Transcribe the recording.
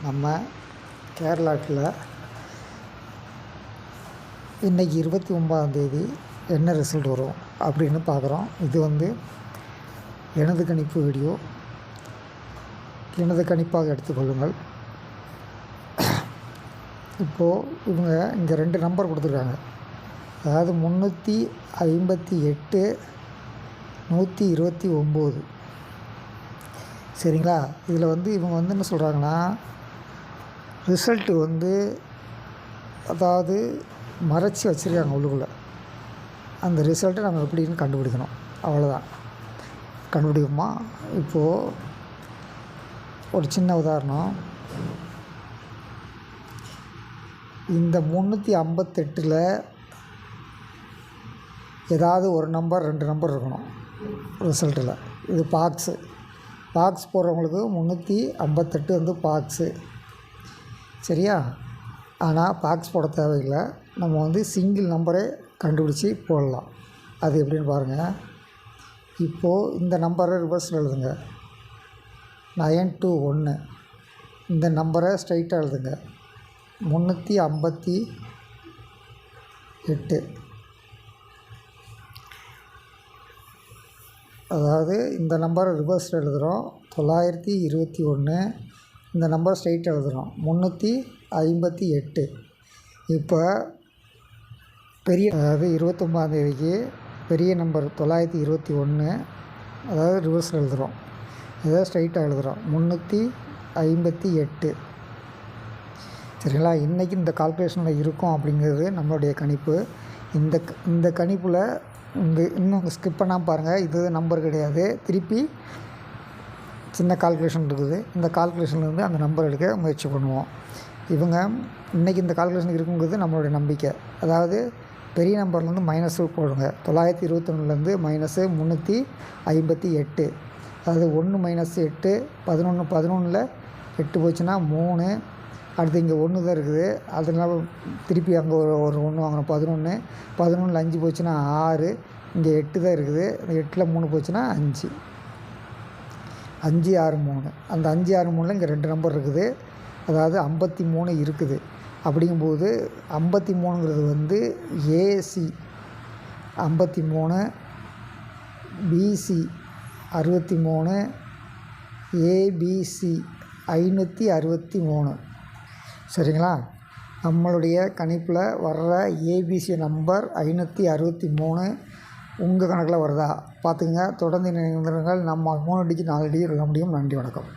நம்ம கேரளாவில் இன்றைக்கி 29ஆம் தேதி என்ன ரிசல்ட் வரும் அப்படின்னு பார்க்குறோம். இது எனது கணிப்பு வீடியோ, எனது கணிப்பாக எடுத்துக்கொள்ளுங்கள். இப்போது இவங்க இங்கே 2 நம்பர் கொடுத்துருக்காங்க. அதாவது 358, 129. சரிங்களா? இதில் இவங்க என்ன சொல்கிறாங்கன்னா, ரிசல்ட்டு அதாவது மறைச்சி வச்சுருக்காங்க உள்ளுக்குள்ளே. அந்த ரிசல்ட்டை நம்ம எப்படின்னு கண்டுபிடிக்கணும், அவ்வளோதான். கண்டுபிடிக்குமா? இப்போது ஒரு சின்ன உதாரணம். இந்த 358ல் ஏதாவது ஒரு நம்பர் 2 நம்பர் இருக்கணும் ரிசல்ட்டில். இது பாக்ஸ் போடுறவங்களுக்கு 358 பாக்ஸு. சரியா? ஆனால் பாக்ஸ் போட தேவையில்லை. நம்ம சிங்கிள் நம்பரே கண்டுபிடிச்சி போடலாம். அது எப்படின்னு பாருங்கள். இப்போது இந்த நம்பரை ரிவர்ஸில் எழுதுங்க. 921. இந்த நம்பரை ஸ்ட்ரைட்டாக எழுதுங்க. 358. அதாவது இந்த நம்பரை ரிவர்ஸில் எழுதுகிறோம் 921. இந்த நம்பரை ஸ்ட்ரைட்டாக எழுதுகிறோம் 358. இப்போ அதாவது 29ஆம் தேதிக்கு பெரிய நம்பர் 921, அதாவது ரிவர்ஸில் எழுதுகிறோம். இதை ஸ்ட்ரைட்டாக எழுதுகிறோம் 358. சரிங்களா? இன்றைக்கி இந்த கால்குலேஷனில் இருக்கும் அப்படிங்கிறது நம்மளுடைய கணிப்பு. இந்த கணிப்பில் இன்னும் ஸ்கிப் பண்ணாமல் பாருங்கள். இது நம்பர் கிடையாது. திருப்பி சின்ன கால்குலேஷன் இருக்குது. இந்த கால்குலேஷன்லேருந்து அந்த நம்பர் எடுக்க முயற்சி பண்ணுவோம். இவங்க இன்றைக்கி இந்த கால்குலேஷன் இருக்குங்கிறது நம்மளுடைய நம்பிக்கை. அதாவது பெரிய நம்பர்லேருந்து மைனஸு போடுங்க. 921லேருந்து மைனஸு 358. அதாவது 1 - 8 11. 11ல் 8 போச்சுன்னா 3. அடுத்து இங்கே 1 தான் இருக்குது. அதனால திருப்பி அங்கே ஒரு 1 வாங்கணும். 11. 11ல் 5 போச்சுன்னா 6. இங்கே 8 தான் இருக்குது. அந்த 8ல் 3 போச்சுன்னா 5. 5, 6, 3. அந்த 5, 6, 3ல் இங்கே 2 நம்பர் இருக்குது. அதாவது 53 இருக்குது. அப்படிங்கும்போது 53ங்கிறது ஏசி 53, பிசி 63, ஏபிசி 563. சரிங்களா? நம்மளுடைய கணிப்பில் வர்ற ஏபிசி நம்பர் 563. உங்கள் கணக்கில் வருதா பார்த்துங்க. தொடர்ந்து இணைந்திருங்கள். நம்ம 3 டிஜிட் 4 டிஜிட் எழுத முடியும். நன்றி, வணக்கம்.